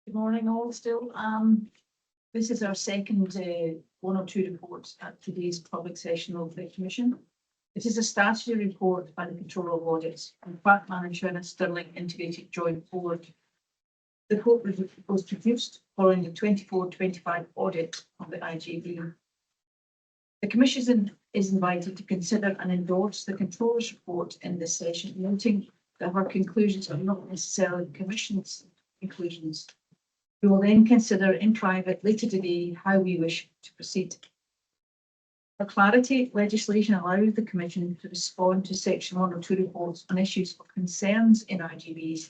Good morning, all. Still, this is our second 102 report at today's public session of the Commission. It is a statutory report by the Controller of Audits and Fact Manager and Stirling Integrated Joint Board. The report was produced following the 24-25 audit of the IJB. The Commission is invited to consider and endorse the Controller's report in this session, noting that her conclusions are not necessarily the Commission's conclusions. We will then consider in private later today how we wish to proceed. For clarity, legislation allows the Commission to respond to Section 102 reports on issues of concerns in IJBs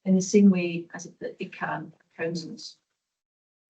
in the same way as it can councils.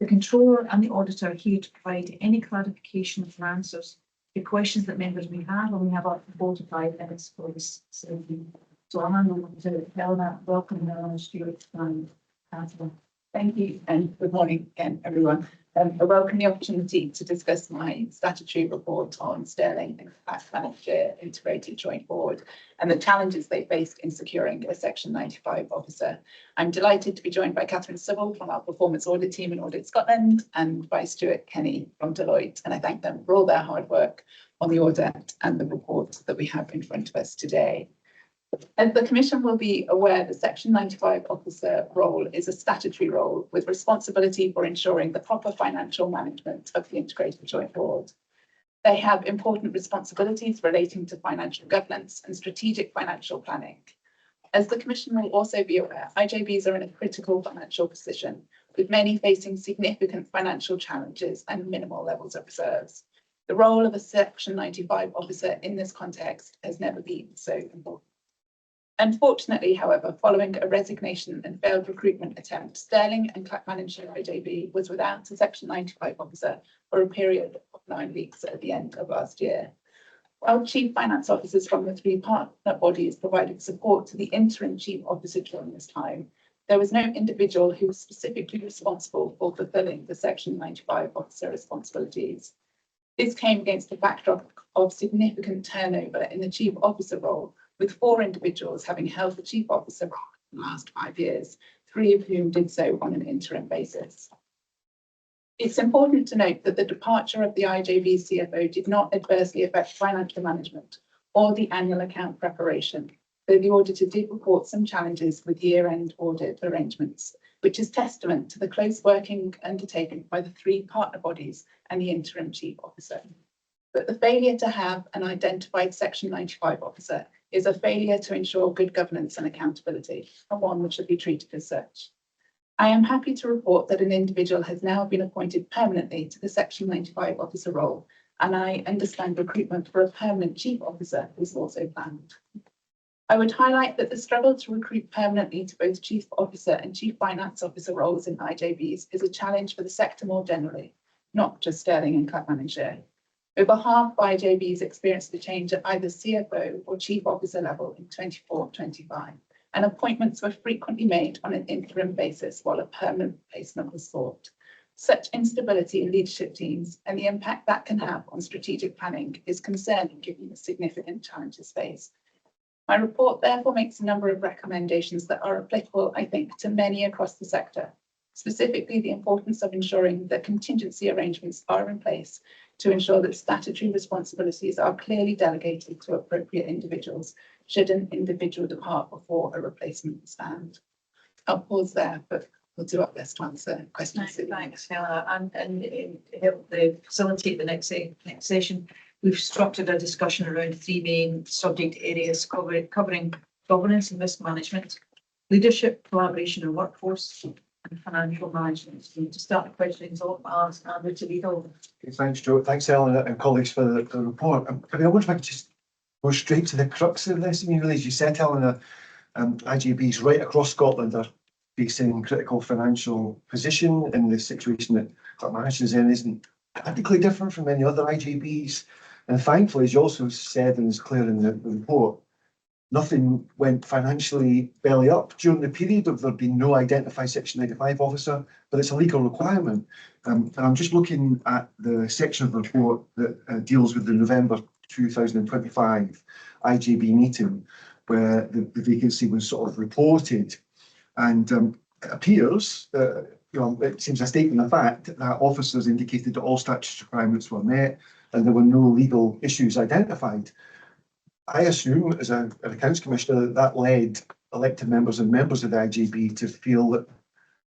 The Controller and the Auditor are here to provide any clarification or answers to questions that members may have, and we have up to 45 minutes for this session. So I'll hand over to Helena. Welcome, Helena Stewart and Angela. Thank you, and good morning again, everyone. I welcome the opportunity to discuss my statutory report on Stirling and Fact Manager Integrated Joint Board and the challenges they faced in securing a Section 95 officer. I'm delighted to be joined by Catherine Sybil from our Performance Audit Team in Audit Scotland and by Stuart Kenny from Deloitte, and I thank them for all their hard work on the audit and the report that we have in front of us today. As the Commission will be aware, the Section 95 officer role is a statutory role with responsibility for ensuring the proper financial management of the Integrated Joint Board. They have important responsibilities relating to financial governance and strategic financial planning. As the Commission will also be aware, IJBs are in a critical financial position, with many facing significant financial challenges and minimal levels of reserves. The role of a Section 95 officer in this context has never been so important. Unfortunately, however, following a resignation and failed recruitment attempt, Stirling and Fact Manager IJB was without a Section 95 officer for a period of 9 weeks at the end of last year. While Chief Finance Officers from the 3 partner bodies provided support to the interim Chief Officer during this time, there was no individual who was specifically responsible for fulfilling the Section 95 officer responsibilities. This came against the backdrop of significant turnover in the Chief Officer role, with 4 individuals having held the Chief Officer role in the last 5 years, 3 of whom did so on an interim basis. It's important to note that the departure of the IJB CFO did not adversely affect financial management or the annual account preparation, though the auditor did report some challenges with year-end audit arrangements, which is testament to the close working undertaken by the 3 partner bodies and the interim Chief Officer. But the failure to have an identified Section 95 officer is a failure to ensure good governance and accountability, and one which should be treated as such. I am happy to report that an individual has now been appointed permanently to the Section 95 officer role, and I understand recruitment for a permanent Chief Officer is also planned. I would highlight that the struggle to recruit permanently to both Chief Officer and Chief Finance Officer roles in IJBs is a challenge for the sector more generally, not just Stirling and Fact Manager. Over half of IJBs experienced a change at either CFO or Chief Officer level in 24-25, and appointments were frequently made on an interim basis while a permanent replacement was sought. Such instability in leadership teams and the impact that can have on strategic planning is concerning given the significant challenges faced. My report therefore makes a number of recommendations that are applicable, I think, to many across the sector, specifically the importance of ensuring that contingency arrangements are in place to ensure that statutory responsibilities are clearly delegated to appropriate individuals should an individual depart before a replacement is found. I'll pause there, but we'll do our best to answer questions. Thanks, Helena. And to help the facilitate the next session, we've structured a discussion around 3 main subject areas covering governance and risk management, leadership, collaboration and workforce, and financial management. So to start the questions, I'll ask Andrew to lead over. Okay, thanks, Joe. Thanks, Helena and colleagues for the report. I wonder if I could just go straight to the crux of this. I mean, really, as you said, Helena, IJBs right across Scotland are facing critical financial position, and the situation that Fact Manager is in isn't radically different from many other IJBs. And thankfully, as you also said and is clear in the report, nothing went financially belly up during the period of there being no identified Section 95 officer, but it's a legal requirement. And I'm just looking at the section of the report that deals with the November 2025 IJB meeting, where the vacancy was sort of reported. And it appears, it seems a statement of fact that officers indicated that all statutory requirements were met and there were no legal issues identified. I assume, as an accounts commissioner, that led elected members and members of the IJB to feel that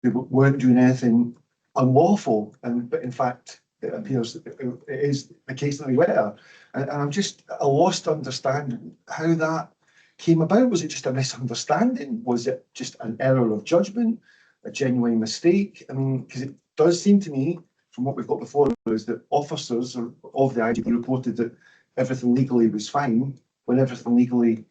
they weren't doing anything unlawful, but in fact, it appears that it is the case that they were. And I'm just at a loss to understand how that came about. Was it just a misunderstanding? Was it just an error of judgment, a genuine mistake? I mean, because it does seem to me, from what we've got before, is that officers of the IJB reported that everything legally was fine when everything legally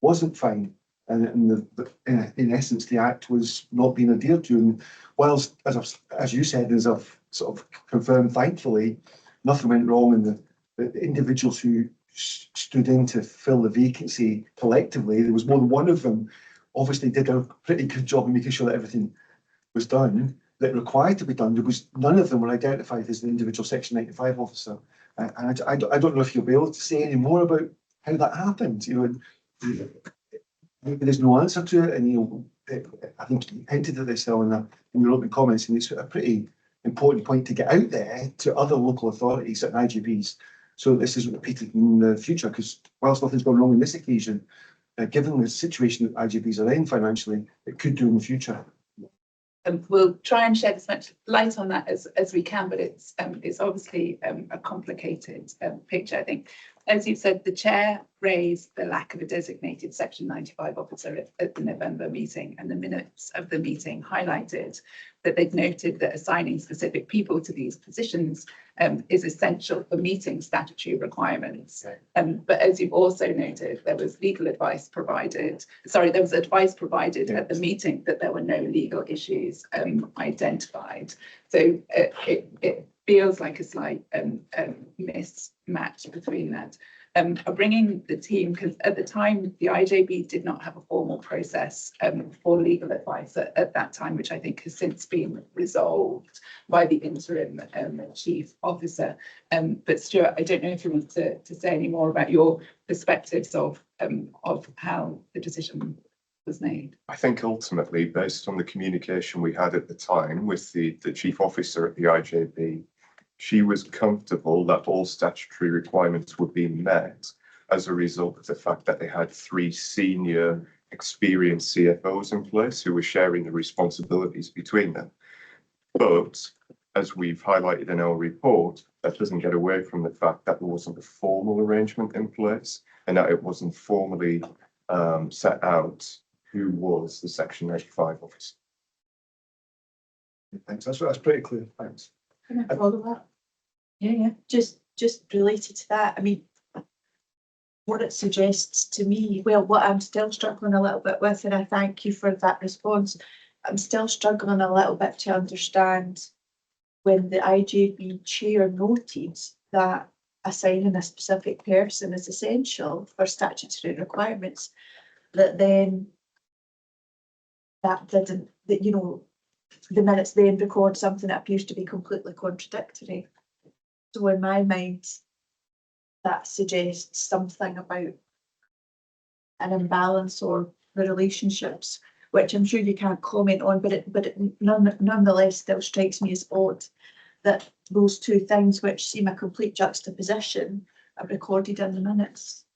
wasn't fine. And in essence, the Act was not being adhered to. And whilst, as you said, as I've sort of confirmed, thankfully, nothing went wrong, and the individuals who stood in to fill the vacancy collectively, there was more than one of them, obviously did a pretty good job in making sure that everything was done that required to be done. There was none of them were identified as an individual Section 95 officer. And I don't know if you'll be able to say any more about how that happened. Maybe there's no answer to it, and I think you hinted at this in your opening comments, and it's a pretty important point to get out there to other local authorities and IGBs, so this isn't repeated in the future. Because whilst nothing's gone wrong on this occasion, given the situation that IGBs are in financially, it could do in the future. We'll try and shed as much light on that as we can, but it's obviously a complicated picture. I think, as you said, the chair raised the lack of a designated Section 95 officer at the November meeting, and the minutes of the meeting highlighted that they'd noted that assigning specific people to these positions is essential for meeting statutory requirements. But as you've also noted, there was advice provided at the meeting that there were no legal issues identified. So it feels like a slight mismatch between that. Bringing the team, because at the time the IJB did not have a formal process for legal advice at that time, which I think has since been resolved by the interim chief officer. But Stuart, I don't know if you want to say any more about your perspectives of how the decision was made. I think ultimately, based on the communication we had at the time with the chief officer at the IJB, she was comfortable that all statutory requirements were being met as a result of the fact that they had 3 senior experienced CFOs in place who were sharing the responsibilities between them. But as we've highlighted in our report, that doesn't get away from the fact that there wasn't a formal arrangement in place and that it wasn't formally set out who was the Section 95 officer. Thanks. That's pretty clear. Thanks. Can I follow that? Yeah. Just related to that, I mean, what it suggests to me, well, what I'm still struggling a little bit with, and I thank you for that response, I'm still struggling a little bit to understand when the IJB chair noted that assigning a specific person is essential for statutory requirements, that then that didn't, that, the minutes then record something that appears to be completely contradictory. So in my mind, that suggests something about an imbalance or the relationships, which I'm sure you can't comment on, but it nonetheless still strikes me as odd that those two things, which seem a complete juxtaposition, are recorded in the minutes.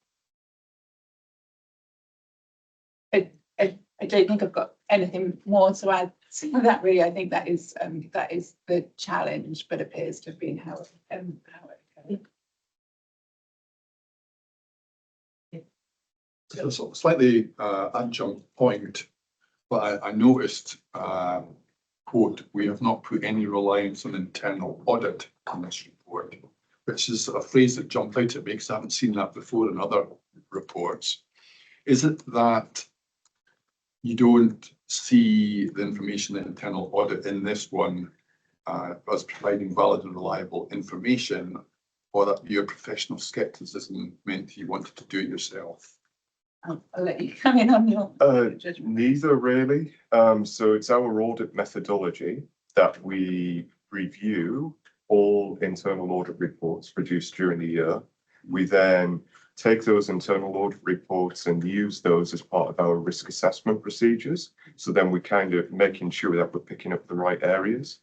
I don't think I've got anything more to add to that. Really, I think that is the challenge, but appears to have been how it occurred. It's a slightly adjunct point, but I noticed, quote, "We have not put any reliance on internal audit in this report," which is a phrase that jumped out at me because I haven't seen that before in other reports. Is it that you don't see the information in internal audit in this one as providing valid and reliable information, or that your professional skepticism meant you wanted to do it yourself? I'll let you come in on your judgment. Neither really. So it's our audit methodology that we review all internal audit reports produced during the year. We then take those internal audit reports and use those as part of our risk assessment procedures. So then we're kind of making sure that we're picking up the right areas.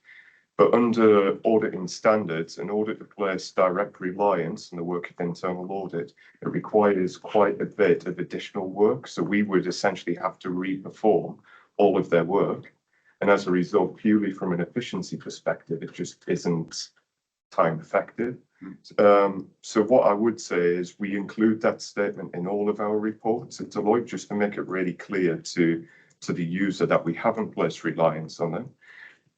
But under auditing standards, in order to place direct reliance on the work of internal audit, it requires quite a bit of additional work. So we would essentially have to re-perform all of their work. And as a result, purely from an efficiency perspective, it just isn't time effective. So what I would say is we include that statement in all of our reports at Deloitte, just to make it really clear to the user that we haven't placed reliance on them.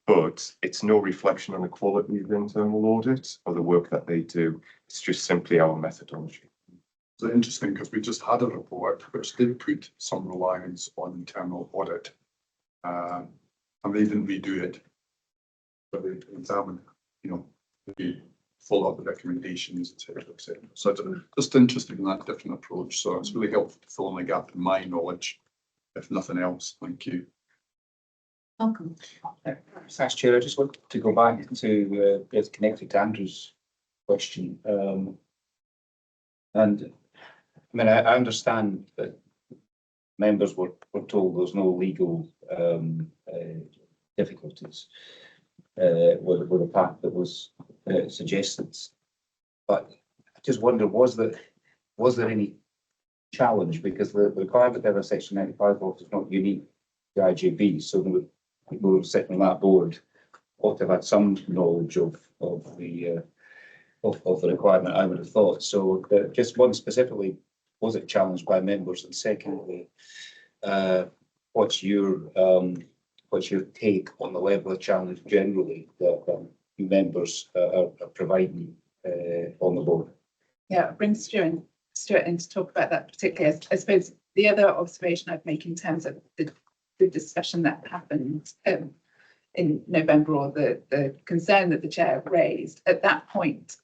But it's no reflection on the quality of the internal audit or the work that they do. It's just simply our methodology. It's interesting because we just had a report which did put some reliance on internal audit. And they didn't redo it. But they examined, they follow up the recommendations, etc., etc. So it's just interesting in that different approach. So it's really helpful to fill in the gap in my knowledge, if nothing else. Thank you. Welcome. Thanks, Chair. I just want to go back to it's connected to Andrew's question. And I mean, I understand that members were told there's no legal difficulties with the path that was suggested. But I just wonder, was there any challenge? Because the requirement of a Section 95 vote is not unique to IJB, so there would people who were sitting on that board ought to have had some knowledge of the requirement, I would have thought. So just one specifically, was it challenged by members? And secondly, what's your take on the level of challenge generally that members are providing on the board? Yeah, bring Stuart in to talk about that particularly. I suppose the other observation I'd make in terms of the discussion that happened in November, or the concern that the chair raised at that point,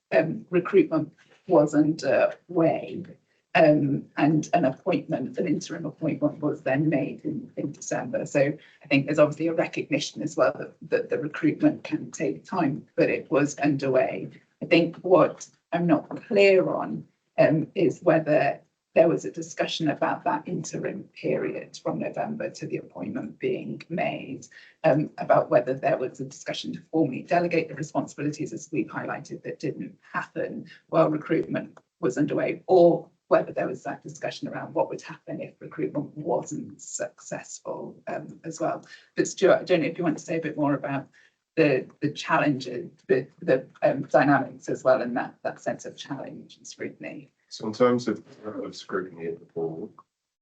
recruitment was underway, and an interim appointment was then made in December. So I think there's obviously a recognition as well that the recruitment can take time, but it was underway. I think what I'm not clear on is whether there was a discussion about that interim period from November to the appointment being made, about whether there was a discussion to formally delegate the responsibilities, as we've highlighted, that didn't happen while recruitment was underway, or whether there was that discussion around what would happen if recruitment wasn't successful as well. But Stuart, I don't know if you want to say a bit more about the challenges, the dynamics as well, and that sense of challenge and scrutiny. So in terms of scrutiny at the board,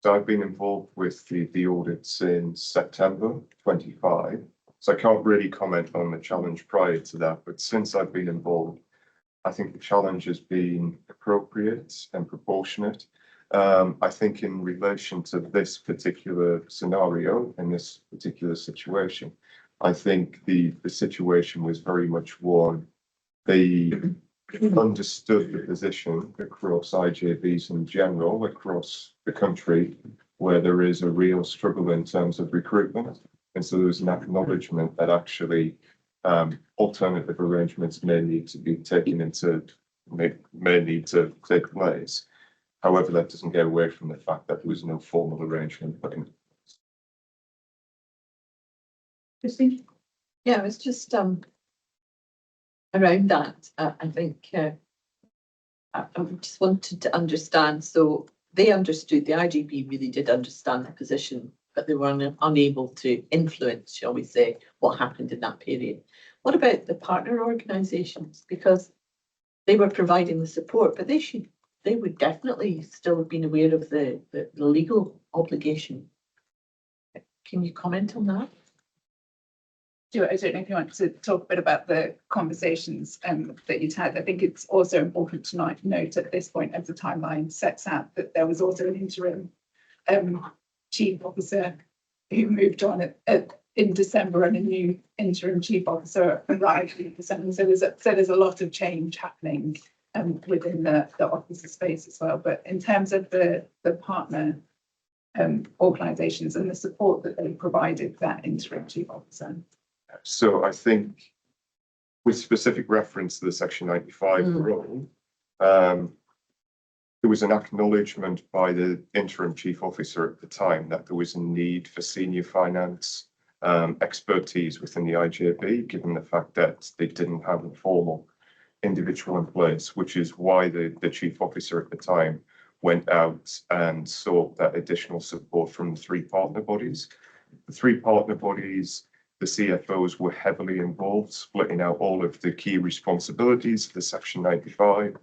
so I've been involved with the audit since September 25. So I can't really comment on the challenge prior to that, but since I've been involved, I think the challenge has been appropriate and proportionate. I think in relation to this particular scenario and this particular situation, I think the situation was very much one, they understood the position across IJBs in general, across the country, where there is a real struggle in terms of recruitment. And so there's an acknowledgement that actually alternative arrangements may need to be taken into, may need to take place. However, that doesn't get away from the fact that there was no formal arrangement put in. Christine? Yeah, it was just around that. I think I just wanted to understand. So they understood, the IJB really did understand the position, but they were unable to influence, shall we say, what happened in that period. What about the partner organisations? Because they were providing the support, but they would definitely still have been aware of the legal obligation. Can you comment on that? Stuart, I don't know if you want to talk a bit about the conversations that you'd had. I think it's also important to note at this point, as the timeline sets out, that there was also an interim chief officer who moved on in December, and a new interim chief officer arrived in December. So there's a lot of change happening within the officer space as well. But in terms of the partner organisations and the support that they provided that interim chief officer. So I think with specific reference to the Section 95 role, there was an acknowledgement by the interim chief officer at the time that there was a need for senior finance expertise within the IJB, given the fact that they didn't have a formal individual in place, which is why the chief officer at the time went out and sought that additional support from the three partner bodies. The three partner bodies, the CFOs were heavily involved, splitting out all of the key responsibilities of the Section 95,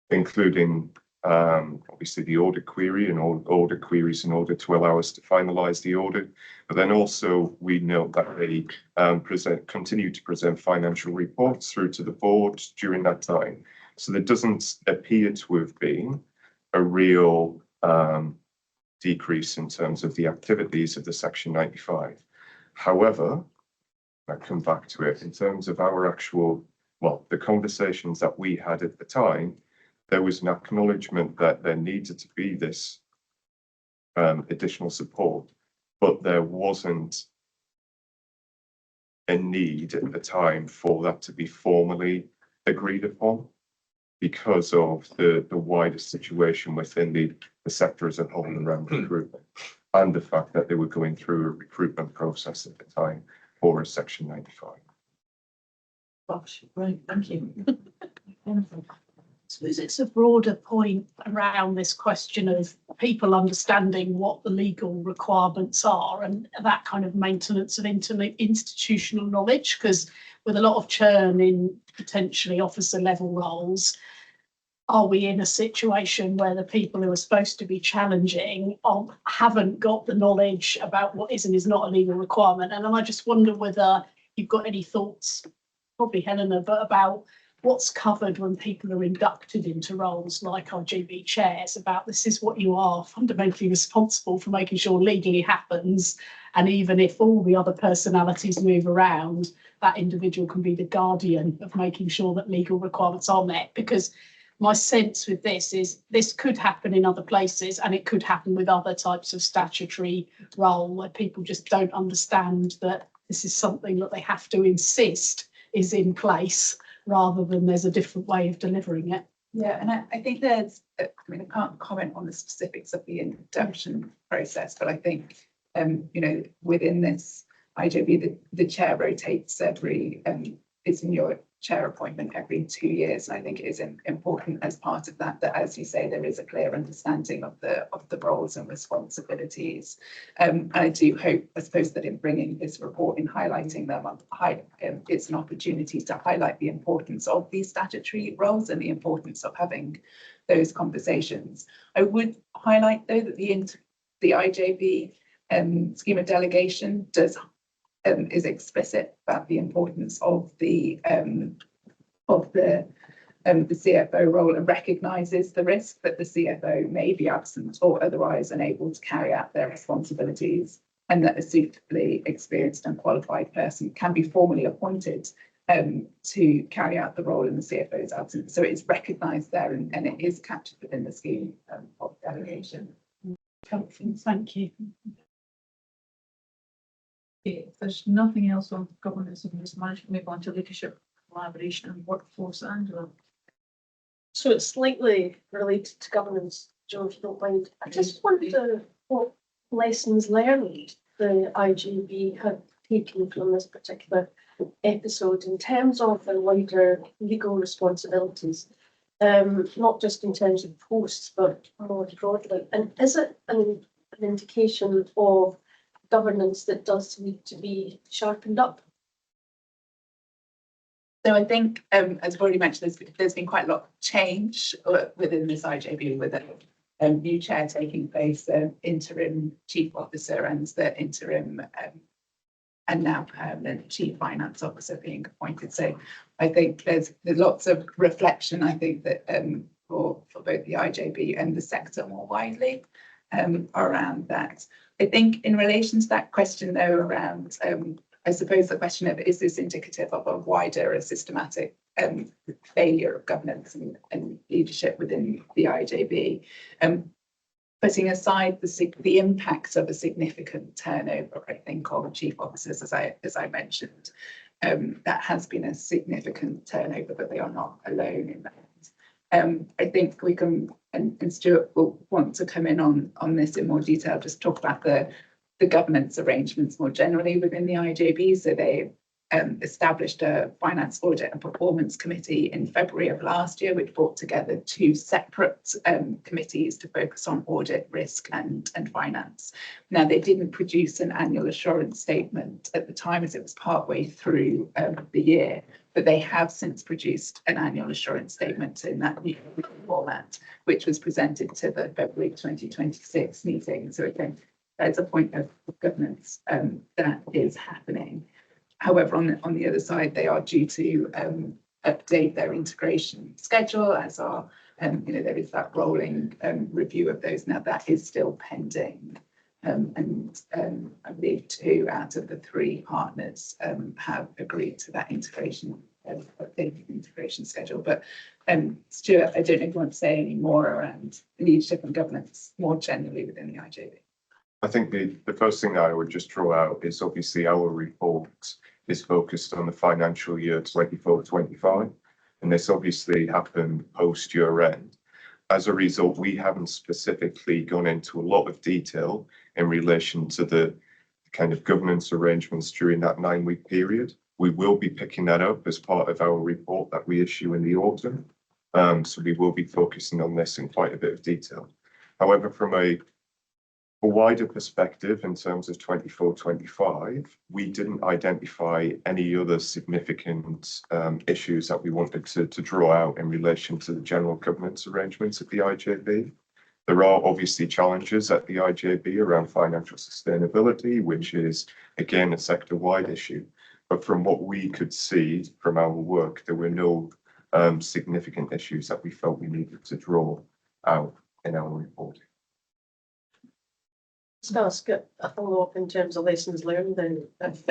including obviously the audit query and all audit queries in order to allow us to finalise the audit. But then also we note that they continue to present financial reports through to the board during that time. So there doesn't appear to have been a real decrease in terms of the activities of the Section 95. However, I come back to it in terms of our actual, well, the conversations that we had at the time, there was an acknowledgement that there needed to be this additional support, but there wasn't a need at the time for that to be formally agreed upon because of the wider situation within the sector as a whole around recruitment and the fact that they were going through a recruitment process at the time for a Section 95. Gosh, right, thank you. I suppose it's a broader point around this question of people understanding what the legal requirements are and that kind of maintenance of institutional knowledge, because with a lot of churn in potentially officer level roles, are we in a situation where the people who are supposed to be challenging haven't got the knowledge about what is and is not a legal requirement? And I just wonder whether you've got any thoughts, probably Helena, but about what's covered when people are inducted into roles like our GB chairs, about this is what you are fundamentally responsible for making sure legally happens. And even if all the other personalities move around, that individual can be the guardian of making sure that legal requirements are met. Because my sense with this is this could happen in other places and it could happen with other types of statutory role where people just don't understand that this is something that they have to insist is in place rather than there's a different way of delivering it. Yeah, and I think there's, I mean, I can't comment on the specifics of the induction process, but I think, you know, within this IJB, the chair rotates every, it's in your chair appointment every 2 years. And I think it is important as part of that, that as you say, there is a clear understanding of the roles and responsibilities. And I do hope, I suppose, that in bringing this report in highlighting them, it's an opportunity to highlight the importance of these statutory roles and the importance of having those conversations. I would highlight though that the IJB scheme of delegation is explicit about the importance of the CFO role and recognises the risk that the CFO may be absent or otherwise unable to carry out their responsibilities, and that a suitably experienced and qualified person can be formally appointed to carry out the role in the CFO's absence. So it's recognised there and it is captured within the scheme of delegation. Thank you. Okay, if there's nothing else on governance and risk management, move on to leadership, collaboration and workforce. Angela. So it's slightly related to governance, Joe, if you don't mind. I just wonder what lessons learned the IJB had taken from this particular episode in terms of their wider legal responsibilities, not just in terms of posts, but more broadly. And is it an indication of governance that does need to be sharpened up? So I think, as I've already mentioned, there's been quite a lot of change within this IJB with a new chair taking place, interim chief officer and the interim and now permanent chief finance officer being appointed. So I think there's lots of reflection, I think, that for both the IJB and the sector more widely around that. I think in relation to that question though around, I suppose the question of is this indicative of a wider, a systematic failure of governance and leadership within the IJB, putting aside the impact of a significant turnover, I think, of chief officers, as I mentioned, that has been a significant turnover, but they are not alone in that. I think we can, and Stuart will want to come in on this in more detail, just talk about the governance arrangements more generally within the IJB. So they established a finance audit and performance committee in February of last year, which brought together two separate committees to focus on audit, risk and finance. Now, they didn't produce an annual assurance statement at the time as it was partway through the year, but they have since produced an annual assurance statement in that new format, which was presented to the February 2026 meeting. So again, there's a point of governance that is happening. However, on the other side, they are due to update their integration schedule, as are, there is that rolling review of those. Now, that is still pending. And I believe 2 out of the 3 partners have agreed to that integration, updated integration schedule. But Stuart, I don't know if you want to say any more around leadership and governance more generally within the IJB. I think the first thing that I would just draw out is obviously our report is focused on the financial year 24-25, and this obviously happened post year end. As a result, we haven't specifically gone into a lot of detail in relation to the kind of governance arrangements during that 9-week period. We will be picking that up as part of our report that we issue in the autumn. So we will be focusing on this in quite a bit of detail. However, from a wider perspective in terms of 24-25, we didn't identify any other significant issues that we wanted to draw out in relation to the general governance arrangements at the IJB. There are obviously challenges at the IJB around financial sustainability, which is, again, a sector-wide issue. But from what we could see from our work, there were no significant issues that we felt we needed to draw out in our report. Just ask a follow-up in terms of lessons learned then. Is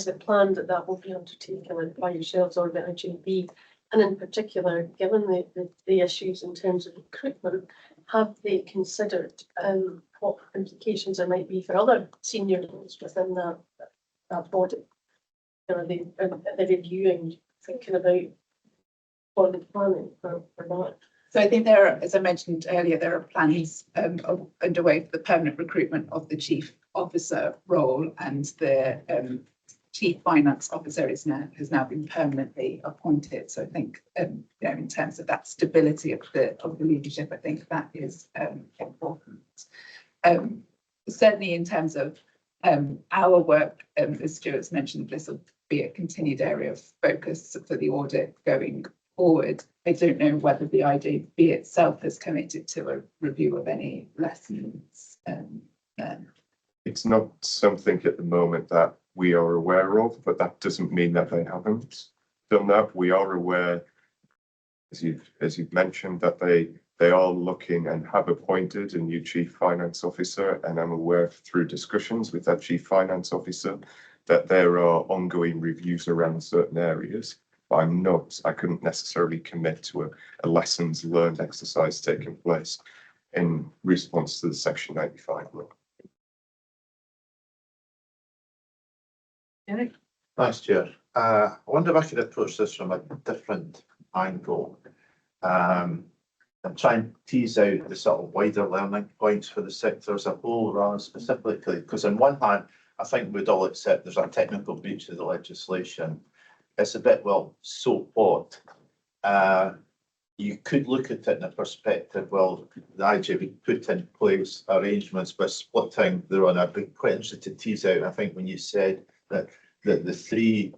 it planned that will be undertaken by yourselves or the IJB? And in particular, given the issues in terms of recruitment, have they considered what implications there might be for other senior roles within that body? Are they reviewing, thinking about body planning for that? So I think there are, as I mentioned earlier, there are plans underway for the permanent recruitment of the chief officer role, and the chief finance officer has now been permanently appointed. So I think in terms of that stability of the leadership, I think that is important. Certainly in terms of our work, as Stuart's mentioned, this will be a continued area of focus for the audit going forward. I don't know whether the IJB itself has committed to a review of any lessons. It's not something at the moment that we are aware of, but that doesn't mean that they haven't done that. We are aware, as you've mentioned, that they are looking and have appointed a new chief finance officer, and I'm aware through discussions with that chief finance officer that there are ongoing reviews around certain areas. But I couldn't necessarily commit to a lessons learned exercise taking place in response to the Section 95 law. Eric? Thanks, Chair. I wonder if I could approach this from a different angle. I'm trying to tease out the sort of wider learning points for the sector as a whole, rather specifically, because on one hand, I think we'd all accept there's a technical breach of the legislation. It's a bit, well, so what? You could look at it in a perspective, well, the IJB put in place arrangements by splitting their own. I'd be quite interested to tease out, I think when you said that the 3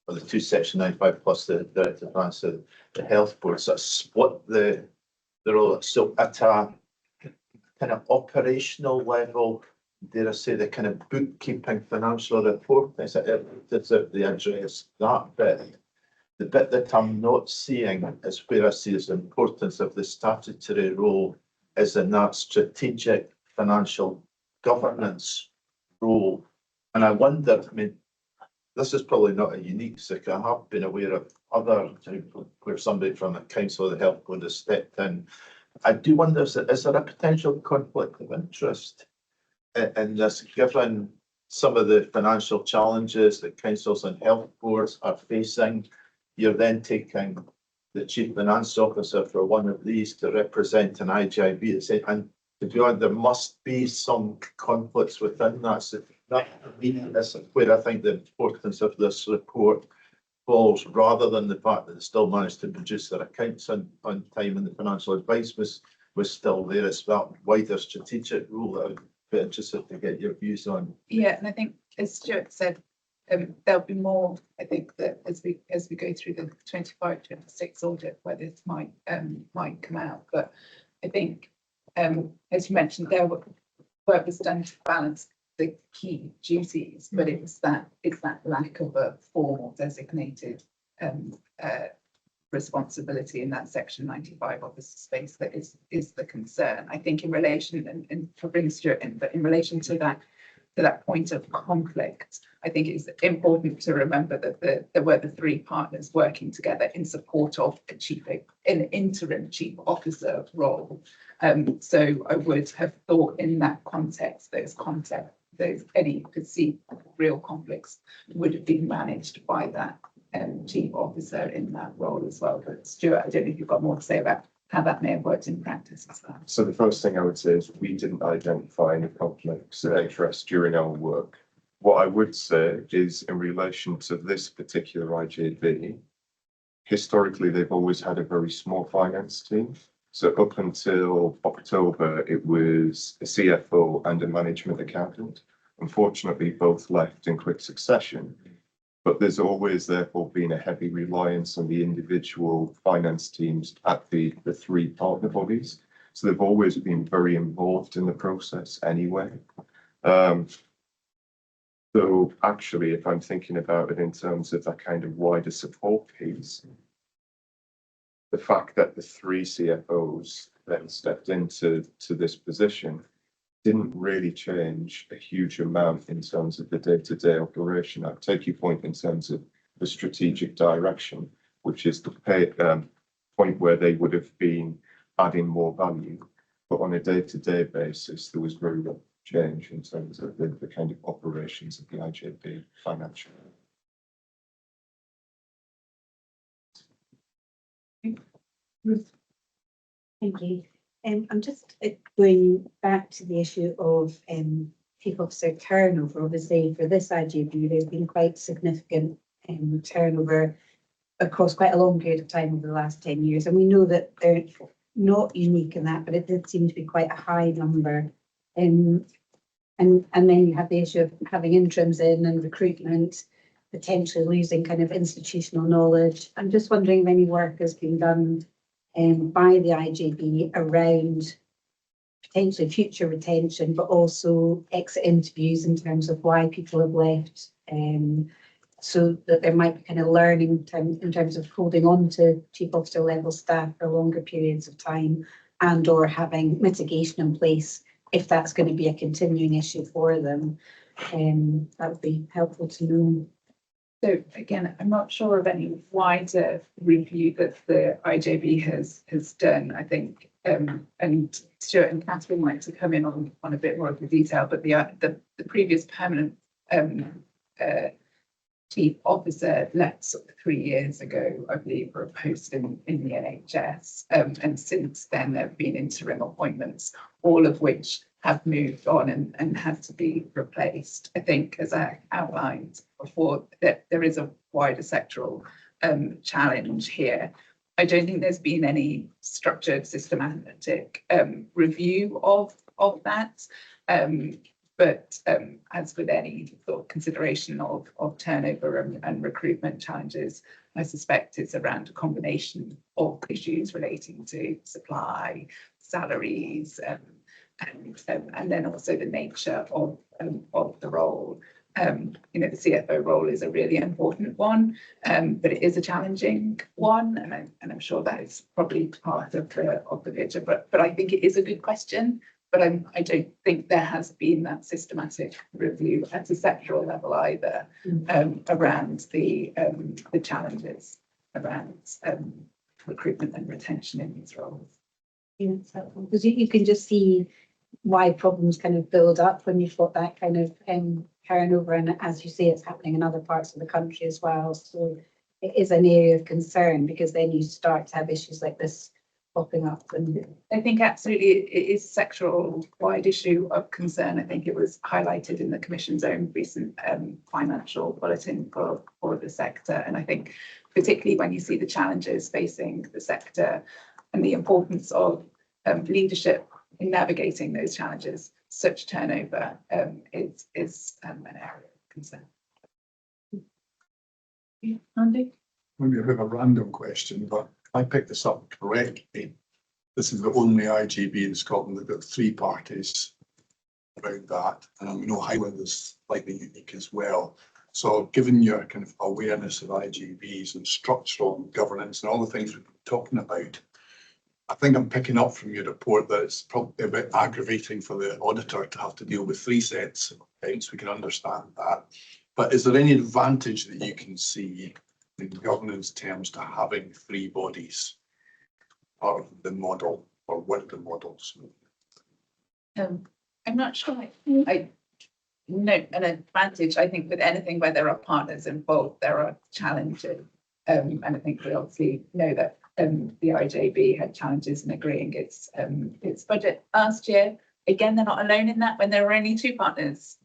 or the 2 Section 95 plus the Director of Finance of the Health Board sort of split the role. So at a kind of operational level, dare I say, the kind of bookkeeping financial reporting, does the address that bit? The bit that I'm not seeing is where I see the importance of the statutory role is in that strategic financial governance role. And I wonder, I mean, this is probably not a unique sick. I have been aware of other where somebody from the Council of the Health Board has stepped in. I do wonder, is there a potential conflict of interest in this, given some of the financial challenges that councils and health boards are facing? You're then taking the chief finance officer for one of these to represent an IGIB. And to be honest, there must be some conflicts within that. So that, that's where I think the importance of this report falls, rather than the fact that they still managed to produce their accounts on time and the financial advice was still there. It's that wider strategic rule that I'd be interested to get your views on. Yeah, and I think, as Stuart said, there'll be more, I think, that as we go through the 25-26 audit, where this might come out. But I think, as you mentioned, there work was done to balance the key duties, but it's that lack of a formal designated responsibility in that section 95 officer space that is the concern. I think in relation, and for bringing Stuart in, but in relation to that point of conflict, I think it's important to remember that there were the three partners working together in support of an interim chief officer role. So I would have thought in that context, those any perceived real conflicts would have been managed by that chief officer in that role as well. But Stuart, I don't know if you've got more to say about how that may have worked in practice as well. So the first thing I would say is we didn't identify any conflicts of interest during our work. What I would say is in relation to this particular IJB, historically, they've always had a very small finance team. So up until October, it was a CFO and a management accountant. Unfortunately, both left in quick succession. But there's always therefore been a heavy reliance on the individual finance teams at the three partner bodies. So they've always been very involved in the process anyway. So actually, if I'm thinking about it in terms of that kind of wider support piece, the fact that the three CFOs then stepped into this position didn't really change a huge amount in terms of the day-to-day operation. I'd take your point in terms of the strategic direction, which is the point where they would have been adding more value. But on a day-to-day basis, there was very little change in terms of the kind of operations of the IJB financial. Thank you. I'm just going back to the issue of chief officer turnover. Obviously, for this IJB, there's been quite significant turnover across quite a long period of time over the last 10 years. And we know that they're not unique in that, but it did seem to be quite a high number. And then you have the issue of having interims in and recruitment, potentially losing kind of institutional knowledge. I'm just wondering if any work has been done by the IJB around potentially future retention, but also exit interviews in terms of why people have left, so that there might be kind of learning in terms of holding on to chief officer level staff for longer periods of time, and or having mitigation in place if that's going to be a continuing issue for them. That would be helpful to know. So again, I'm not sure of any wider review that the IJB has done. I think, and Stuart and Catherine might to come in on a bit more of the detail, but the previous permanent chief officer left sort of 3 years ago, I believe, for a post in the NHS. And since then, there have been interim appointments, all of which have moved on and had to be replaced. I think, as I outlined before, that there is a wider sectoral challenge here. I don't think there's been any structured, systematic review of that. But as with any sort of consideration of turnover and recruitment challenges, I suspect it's around a combination of issues relating to supply, salaries, and then also the nature of the role. The CFO role is a really important one, but it is a challenging one, and I'm sure that is probably part of the picture. But I think it is a good question. But I don't think there has been that systematic review at a sectoral level either, around the challenges around recruitment and retention in these roles. Yeah, it's helpful because you can just see why problems kind of build up when you've got that kind of turnover, and as you say, it's happening in other parts of the country as well. So it is an area of concern, because then you start to have issues like this popping up. And I think absolutely it is a sectoral wide issue of concern. I think it was highlighted in the Commission's own recent financial bulletin for the sector. And I think particularly when you see the challenges facing the sector and the importance of leadership in navigating those challenges, such turnover is an area of concern. Andy? Maybe a bit of a random question, but if I picked this up correctly, this is the only IGB in Scotland that got three parties around that. And we know Highland is slightly unique as well. So given your kind of awareness of IGBs and structural governance and all the things we've been talking about, I think I'm picking up from your report that it's probably a bit aggravating for the auditor to have to deal with three sets of accounts. We can understand that. But is there any advantage that you can see in governance terms to having three bodies part of the model or one of the models? I'm not sure I note an advantage. I think with anything where there are partners involved, there are challenges. And I think we obviously know that the IJB had challenges in agreeing its budget last year. Again, they're not alone in that when there are only two partners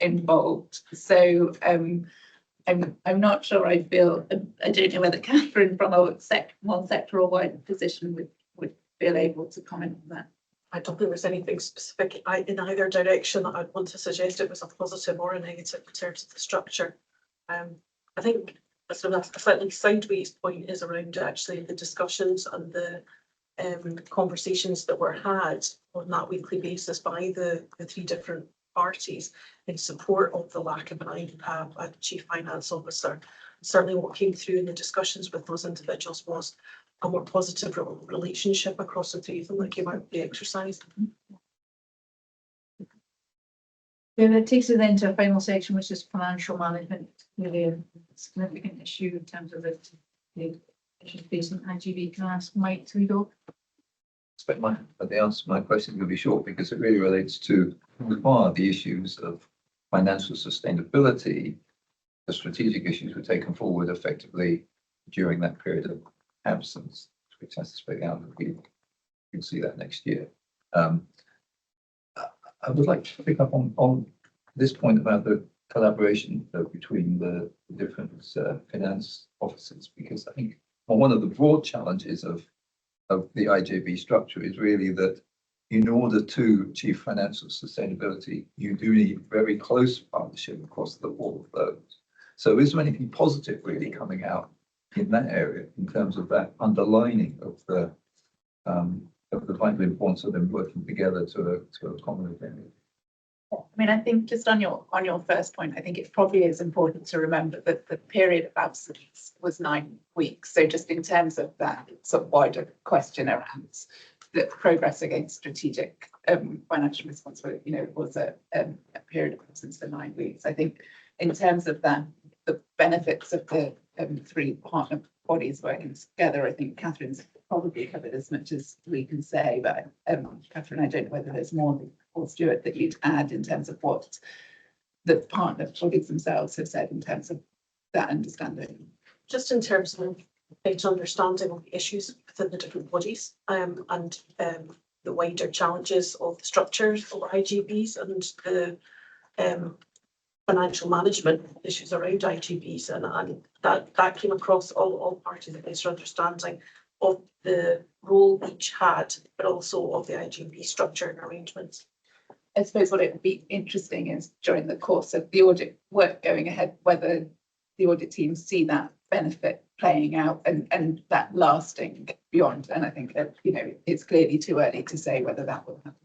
involved. So I'm not sure I feel, I don't know whether Catherine from a more sectoral wide position would feel able to comment on that. I don't think there's anything specific in either direction that I'd want to suggest it was a positive or a negative in terms of the structure. I think a sort of a slightly sideways point is around actually the discussions and the conversations that were had on that weekly basis by the three different parties in support of the lack of a chief finance officer. Certainly what came through in the discussions with those individuals was a more positive relationship across the three of them that came out of the exercise. Yeah, that takes us then to a final section, which is financial management, really a significant issue in terms of the issues facing IGB. Can I ask Mike to go? Expect the answer to my question will be short, because it really relates to why the issues of financial sustainability. The strategic issues were taken forward effectively during that period of absence, which I suspect we'll see that next year. I would like to pick up on this point about the collaboration between the different finance officers, because I think one of the broad challenges of the IJB structure is really that in order to achieve financial sustainability, you do need very close partnership across all of those. So is there anything positive really coming out in that area in terms of that underlining of the vital importance of them working together to accommodate them? I mean, I think just on your first point, I think it probably is important to remember that the period of absence was 9 weeks. So just in terms of that sort of wider question around the progress against strategic financial responsibility, was a period of absence for 9 weeks. I think in terms of that, the benefits of the three partner bodies working together, I think Catherine's probably covered as much as we can say, but Catherine, I don't know whether there's more, or Stuart, that you'd add in terms of what the partner bodies themselves have said in terms of that understanding. Just in terms of better understanding of the issues within the different bodies and the wider challenges of the structures of IGBs and the financial management issues around IGBs, and that came across all parties, a better understanding of the role each had, but also of the IGB structure and arrangements. I suppose what it would be interesting is during the course of the audit work going ahead, whether the audit teams see that benefit playing out and that lasting beyond. And I think that, it's clearly too early to say whether that will happen.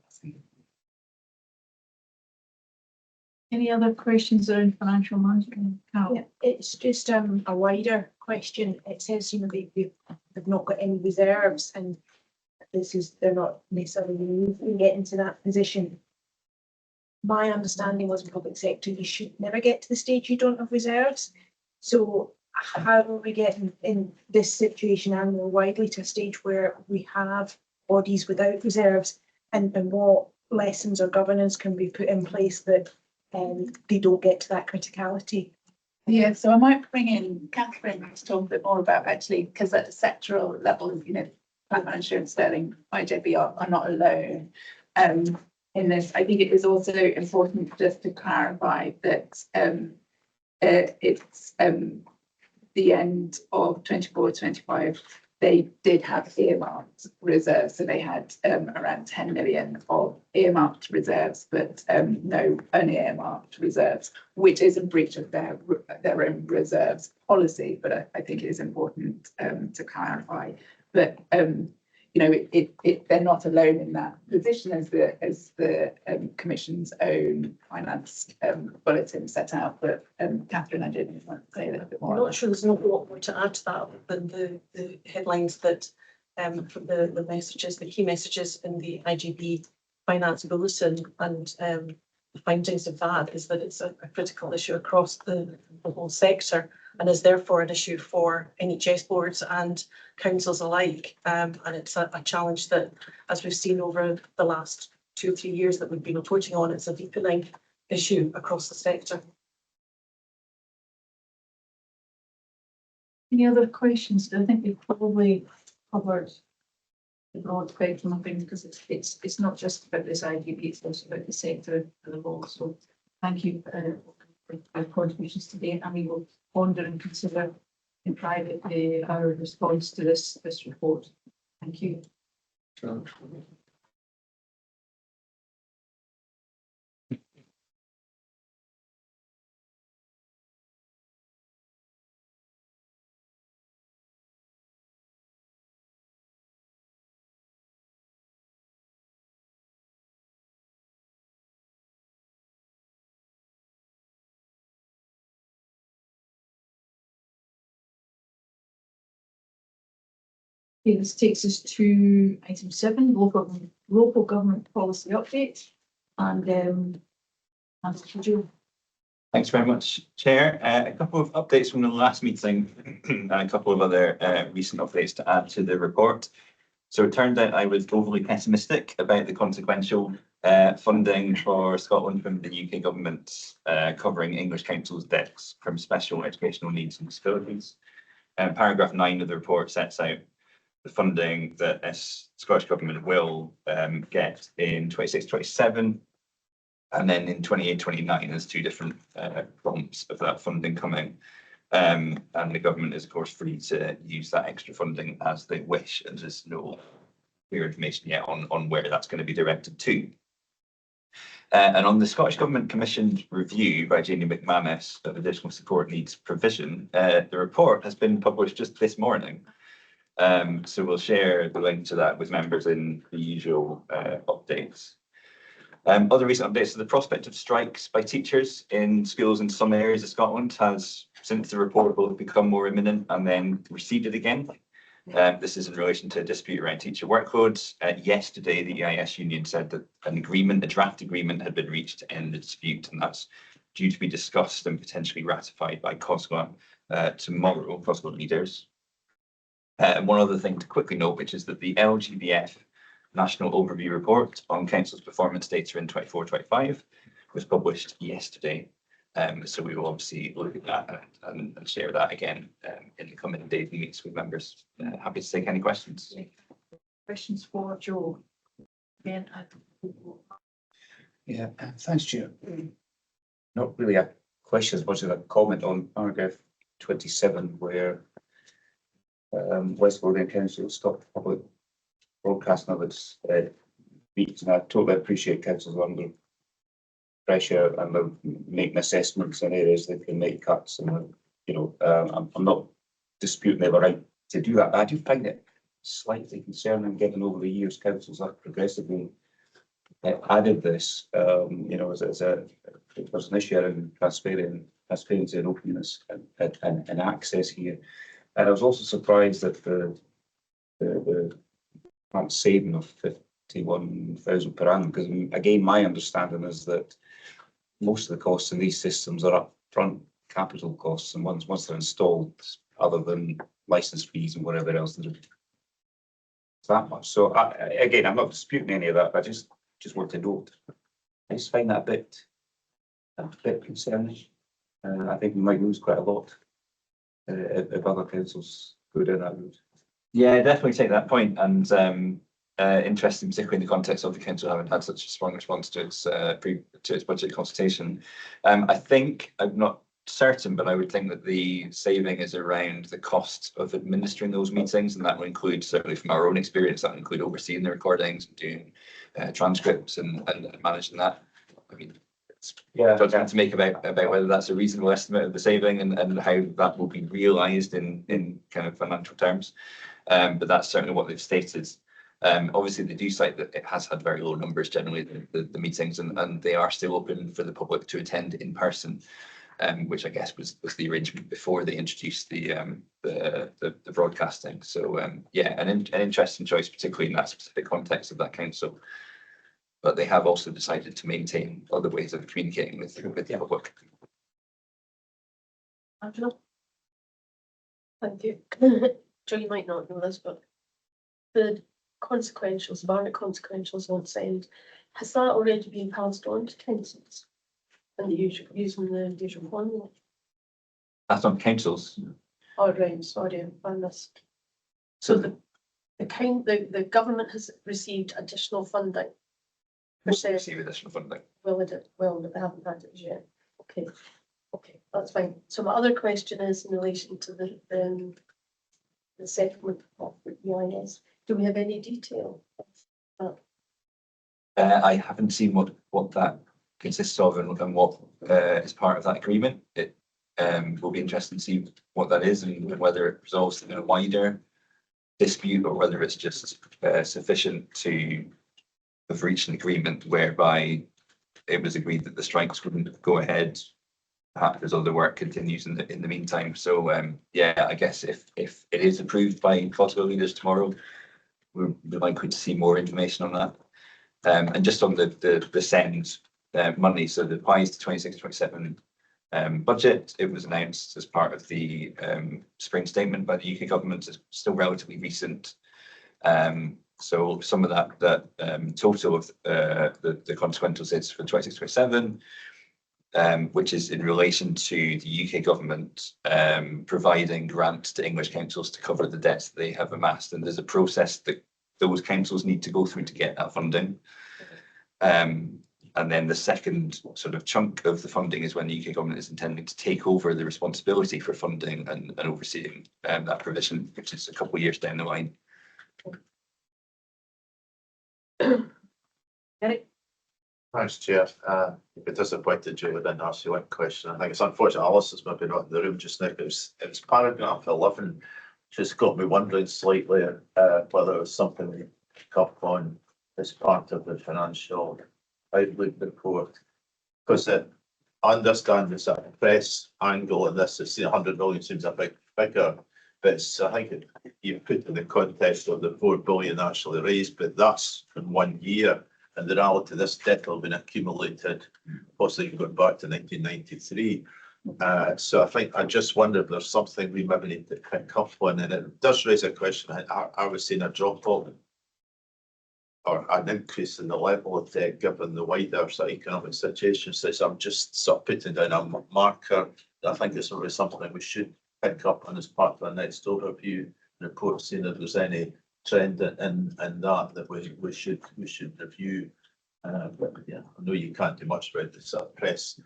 Any other questions around financial management? Carol? Yeah, it's just a wider question. It says, they've not got any reserves, and they're not necessarily getting to that position. My understanding was in public sector, you should never get to the stage you don't have reserves. So how are we getting in this situation and more widely to a stage where we have bodies without reserves, and what lessons or governance can be put in place that they don't get to that criticality Yeah, so I might bring in Catherine to talk a bit more about actually, because at a sectoral level, you know, Plant Manager and Sterling IJB are not alone. In this, I think it is also important just to clarify that it's the end of 24-25, they did have earmarked reserves. So they had around 10 million of earmarked reserves, but no unearmarked reserves, which is a breach of their own reserves policy. But I think it is important to clarify that you know, they're not alone in that position, as the Commission's own finance bulletin set out. But Catherine, I didn't want to say a little bit more. I'm on not sure there's not a lot more to add to that than the headlines that from the messages, the key messages in the IGB finance bulletin, and the findings of that is that it's a critical issue across the whole sector, and is therefore an issue for NHS boards and councils alike. And it's a challenge that, as we've seen over the last 2 or 3 years that we've been reporting on, it's a deepening issue across the sector. Any other questions? I think we've probably covered the broad spectrum of things, because it's not just about this IGB, it's also about the sector as a whole. So thank you for your contributions today, and we will ponder and consider in private our response to this report. Thank you. Okay, this takes us to item 7, local government policy update. And Joe. Thanks very much, Chair. A couple of updates from the last meeting and a couple of other recent updates to add to the report. So it turned out I was overly pessimistic about the consequential funding for Scotland from the UK government covering English Council's debts from special educational needs and disabilities. Paragraph 9 of the report sets out the funding that Scottish Government will get in 26-27, and then in 28-29 there's 2 different bumps of that funding coming. And the government is of course free to use that extra funding as they wish, and there's no clear information yet on where that's going to be directed to. And on the Scottish Government commissioned review by Janie McManus of additional support needs provision, the report has been published just this morning. So we'll share the link to that with members in the usual updates. Other recent updates: the prospect of strikes by teachers in schools in some areas of Scotland has, since the report, will have become more imminent and then receded again. This is in relation to a dispute around teacher workloads. Yesterday, the EIS union said that a draft agreement had been reached to end the dispute, and that's due to be discussed and potentially ratified by COSLA tomorrow, COSLA leaders. And one other thing to quickly note, which is that the LGBF National Overview Report on Council's performance data in 24-25 was published yesterday. So we will obviously look at that and share that again in the coming days and weeks with members. Happy to take any questions. Questions for Joe? Ben, Yeah, thanks, Chair. Not really a question as much as a comment on paragraph 27, where West Lothian Council stopped public broadcasting of its meetings, and I totally appreciate councils under pressure and they're making assessments in areas they can make cuts, and you know, I'm not disputing they have a right to do that, but I do find it slightly concerning, given over the years councils have progressively added this, you know, as an issue around transparency and openness and access here. And I was also surprised that the saving of 51,000 per annum, because again, my understanding is that most of the costs in these systems are upfront capital costs, and once they're installed, other than license fees and whatever else, there's that much. So again, I'm not disputing any of that, but I just want to note, I just find that a bit concerning. I think we might lose quite a lot if other councils go down that route. Yeah, definitely take that point, and interesting, particularly in the context of the council having had such a strong response to its budget consultation. I think, I'm not certain, but I would think that the saving is around the cost of administering those meetings, and that will include, certainly from our own experience, that will include overseeing the recordings and doing transcripts and managing that. I mean, it's judgment to make about whether that's a reasonable estimate of the saving and how that will be realised in kind of financial terms. But that's certainly what they've stated. Obviously, they do cite that it has had very low numbers generally, the meetings, and they are still open for the public to attend in person, which I guess was the arrangement before they introduced the broadcasting. So yeah, an interesting choice, particularly in that specific context of that council. But they have also decided to maintain other ways of communicating with the public. Angela? Thank you. Joe, you might not know this, but the consequentials, Barnet consequentials on send, has that already been passed on to councils? And the usual, using the usual formula? That's on councils. Oh, right, sorry, I missed. So the government has received additional funding. Receive additional funding. Well, they haven't had it yet. Okay, that's fine. So my other question is in relation to the settlement of the EIS. Do we have any detail of that? I haven't seen what that consists of and what is part of that agreement. It will be interesting to see what that is and whether it resolves in a wider dispute or whether it's just sufficient to have reached an agreement whereby it was agreed that the strikes wouldn't go ahead. Perhaps as other work continues in the meantime. So yeah, I guess if it is approved by political leaders tomorrow, we're likely to see more information on that. And just on the send money, so the revised 26-27 budget, it was announced as part of the spring statement by the UK government. It's still relatively recent. So some of that total of the consequential is for 26-27, which is in relation to the UK government providing grants to English councils to cover the debts that they have amassed. And there's a process that those councils need to go through to get that funding. And then the second sort of chunk of the funding is when the UK government is intending to take over the responsibility for funding and overseeing that provision, which is a couple of years down the line. Eric? Thanks, Chair. A bit disappointed you with an RC1 question. I think it's unfortunate Alice's maybe not in the room just now. It was paragraph 11 just got me wondering slightly whether it was something we pick up on as part of the financial outlook report. Because I understand there's a press angle in this. It's 100 million seems a big figure, but I think you put in the context of the 4 billion actually raised, but that's in 1 year. And the reality, this debt will have been accumulated, possibly going back to 1993. So I think I just wonder if there's something we maybe need to pick up on, and it does raise a question. I was seeing a drop off or an increase in the level of debt given the wider sort of economic situation. So I'm just sort of putting down a marker. I think it's really something we should pick up on as part of our next overview report, seeing if there's any trend in that we should review. But yeah, I know you can't do much about this press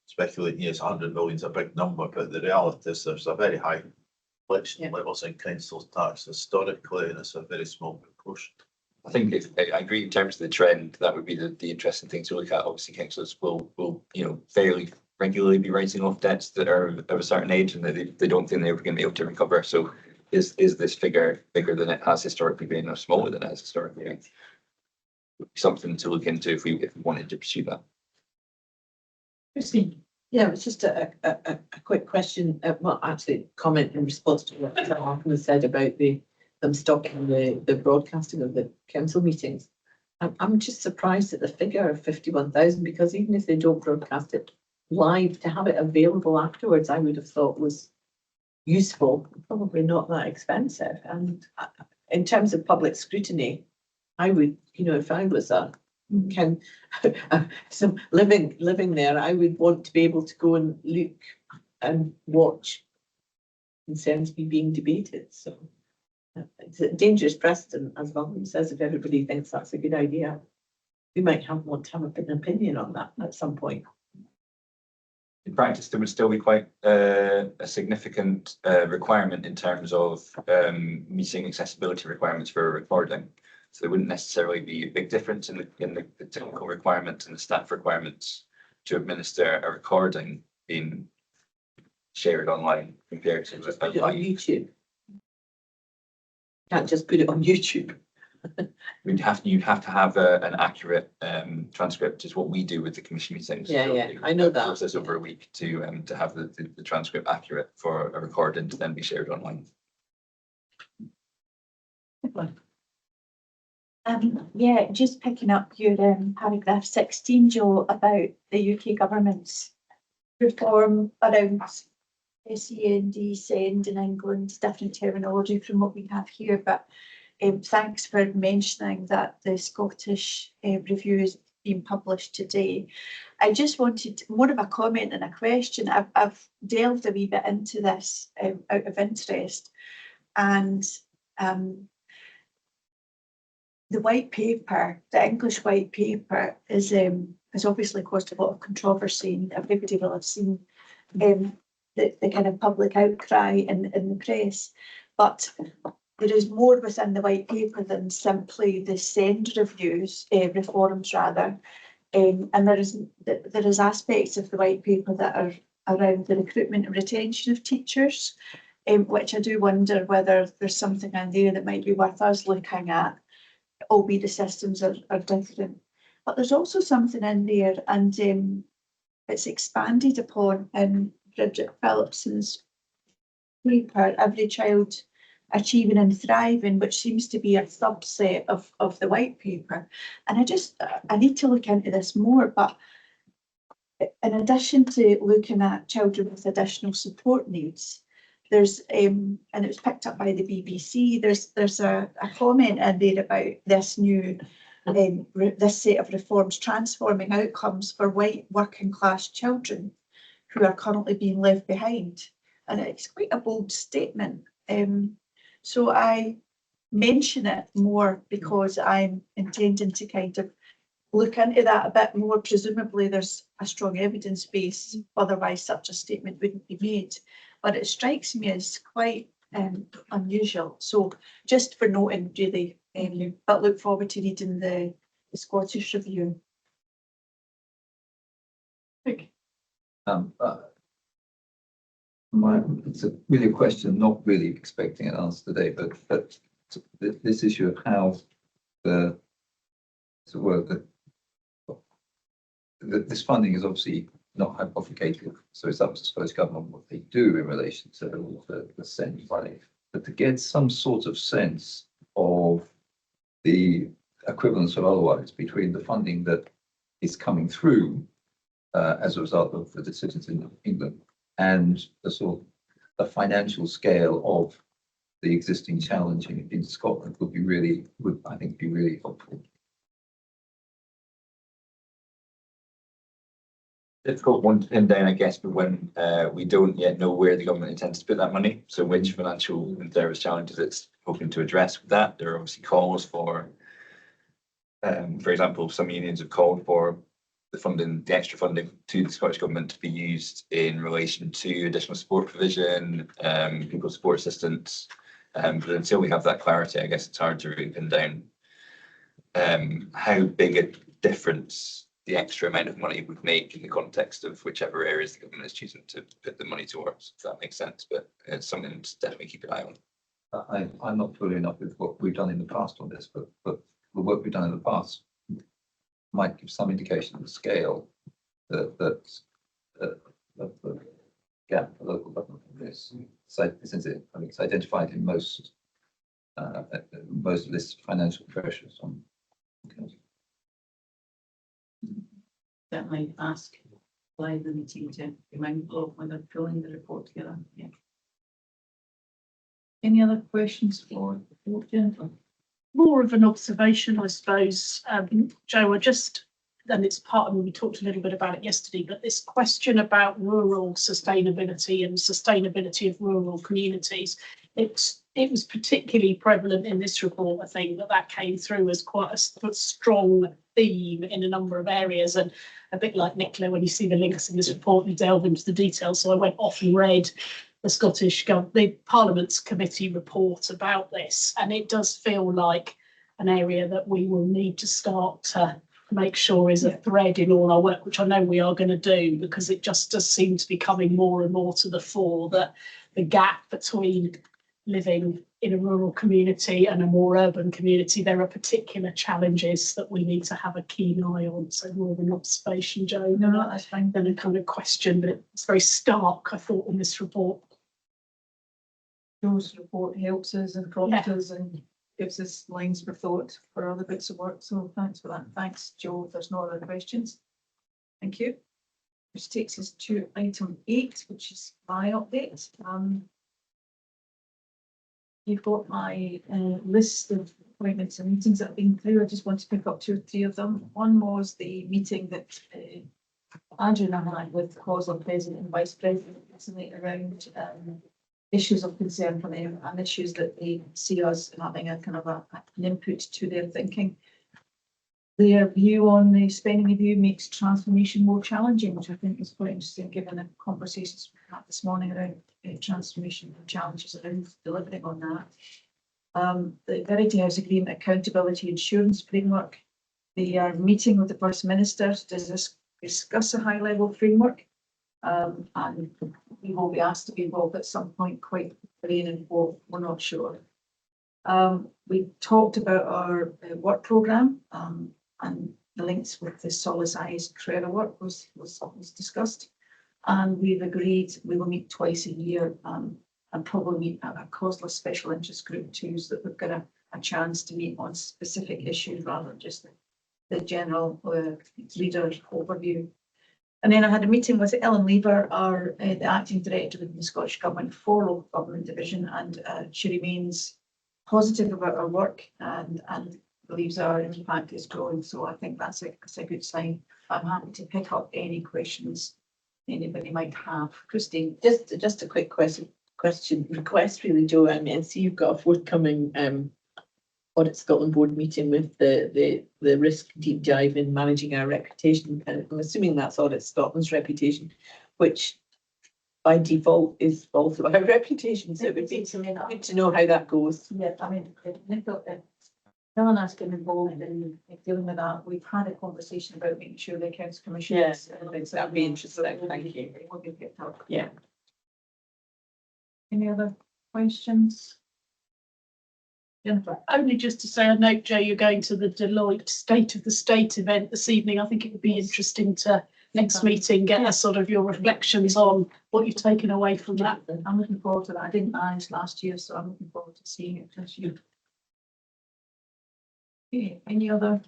speculating. Yes, 100 million is a big number, but the reality is there's a very high collection levels in council tax historically, and it's a very small proportion. I think I agree in terms of the trend. That would be the interesting thing to look at. Obviously, councillors will fairly regularly be writing off debts that are of a certain age and that they don't think they're going to be able to recover. So is this figure bigger than it has historically been or smaller than it has historically been? Something to look into if we wanted to pursue that. Christine? Yeah, it's just a quick question. Well, actually, comment in response to what Malcolm has said about them stopping the broadcasting of the council meetings. I'm just surprised at the figure of 51,000, because even if they don't broadcast it live, to have it available afterwards, I would have thought was useful, probably not that expensive. And in terms of public scrutiny, I would, if I was living there, I would want to be able to go and look and watch concerns be being debated, so. It's a dangerous precedent, as Malcolm says, if everybody thinks that's a good idea. We might want to have an opinion on that at some point. In practice, there would still be quite a significant requirement in terms of meeting accessibility requirements for a recording. So there wouldn't necessarily be a big difference in the technical requirements and the staff requirements to administer a recording being shared online compared to Just put it on YouTube. Can't just put it on YouTube. you'd have to have an accurate transcript, is what we do with the commission meetings. Yeah, So yeah, it I know that. process over a week to have the transcript accurate for a recording to then be shared online. Yeah, just picking up your paragraph 16, Joe, about the UK government's reform around SEND, SEND in England, different terminology from what we have here, but thanks for mentioning that the Scottish review is being published today. I just wanted more of a comment and a question. I've delved a wee bit into this out of interest, and the white paper, the English white paper, has obviously caused a lot of controversy, and everybody will have seen the kind of public outcry in the press. But there is more within the white paper than simply the SEND reviews, reforms rather. And there is aspects of the white paper that are around the recruitment and retention of teachers, which I do wonder whether there's something in there that might be worth us looking at, albeit the systems are different. But there's also something in there, and it's expanded upon in Bridget Phillipson's paper, Every Child Achieving and Thriving, which seems to be a subset of the white paper. And I need to look into this more, but in addition to looking at children with additional support needs, there's and it was picked up by the BBC, there's a comment in there about this new this set of reforms transforming outcomes for white working class children who are currently being left behind. And it's quite a bold statement. So I mention it more because I'm intending to kind of look into that a bit more. Presumably there's a strong evidence base, otherwise such a statement wouldn't be made. But it strikes me as quite unusual. So just for noting, really, but look forward to reading the Scottish review. It's really a question, not really expecting an answer today, but this issue of how this funding is obviously not hypothecated, so it's up to the Scottish Government what they do in relation to the SEND money. But to get some sort of sense of the equivalence of otherwise between the funding that is coming through as a result of the decisions in England and the sort of the financial scale of the existing challenge in Scotland would I think be really helpful. Difficult one to pin down, I guess, but when we don't yet know where the government intends to put that money, so which financial and service challenges it's hoping to address with that. There are obviously calls for example, some unions have called for the extra funding to the Scottish Government to be used in relation to additional support provision, people support assistance. But until we have that clarity, I guess it's hard to really pin down how big a difference the extra amount of money would make in the context of whichever areas the government is choosing to put the money towards, if that makes sense. But it's something to definitely keep an eye on. I'm not familiar enough with what we've done in the past on this, but the work we've done in the past might give some indication of the scale that the gap for local government is. So it's identified in most of this financial pressures on. Certainly ask by the meeting to be mindful of when they're pulling the report together. Yeah. Any other questions for the Jennifer? More of an observation, I suppose. Joe, I just and it's part of, we talked a little bit about it yesterday, but this question about rural sustainability and sustainability of rural communities, it was particularly prevalent in this report. I think that came through as quite a strong theme in a number of areas, and a bit like Nicola, when you see the links in this report, you delve into the details. So I went off and read the Parliament's committee report about this, and it does feel like an area that we will need to start to make sure is a thread in all our work, which I know we are going to do, because it just does seem to be coming more and more to the fore that the gap between living in a rural community and a more urban community, there are particular challenges that we need to have a keen eye on. So more of an observation, Joe, No, that's fine. than a kind of question, but it's very stark, I thought, in this report. Joe's report helps us and prompts us and gives us lines for thought for other bits of work. So thanks for that. Thanks, Joe. If there's no other questions. Thank you. Which takes us to item 8, which is my update. You've got my list of appointments and meetings that have been through. I just want to pick up 2 or 3 of them. One was the meeting that Andrew and I had with COSLA President and Vice President recently around issues of concern for them and issues that they see us having a kind of an input to their thinking. Their view on the spending review makes transformation more challenging, which I think is quite interesting given the conversations we had this morning around transformation and challenges around delivering on that. The Verity House Agreement Accountability Insurance Framework. They are meeting with the First Minister to discuss a high-level framework, and we will be asked to be involved at some point, quite quickly and involved. We're not sure. We talked about our work programme, and the links with the Solace Eyes Trevor work was discussed, and we've agreed we will meet twice a year, and probably meet a COSLA special interest group too, so that we've got a chance to meet on specific issues rather than just the general leader overview. And then I had a meeting with Ellen Lever, the acting director within the Scottish Government for Local Government Division, and she remains positive about our work and believes our impact is growing. So I think that's a good sign. I'm happy to pick up any questions anybody might have. Christine. Just a quick question request really, Joe. I mean, I see you've got a forthcoming Audit Scotland Board meeting with the risk deep dive in managing our reputation. And I'm assuming that's Audit Scotland's reputation, which by default is also our reputation. So it would be good to know how that goes. Yeah, I mean, Helen has been involved in dealing with that. We've had a conversation about making sure the Accounts Commission. Yes, that'd be interesting. Thank you. It will be picked up. Yeah. Any other questions? Jennifer. Only just to say a note, Joe, you're going to the Deloitte State of the State event this evening. I think it would be interesting to next meeting get a sort of your reflections on what you've taken away from that. I'm looking forward to that. I didn't manage last year, so I'm looking forward to seeing it this year. Okay, any other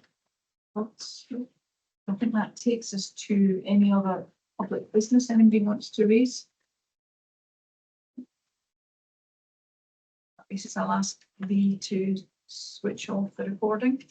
thoughts? I think that takes us to any other public business anybody wants to raise. This is our last Lee to switch off the recording.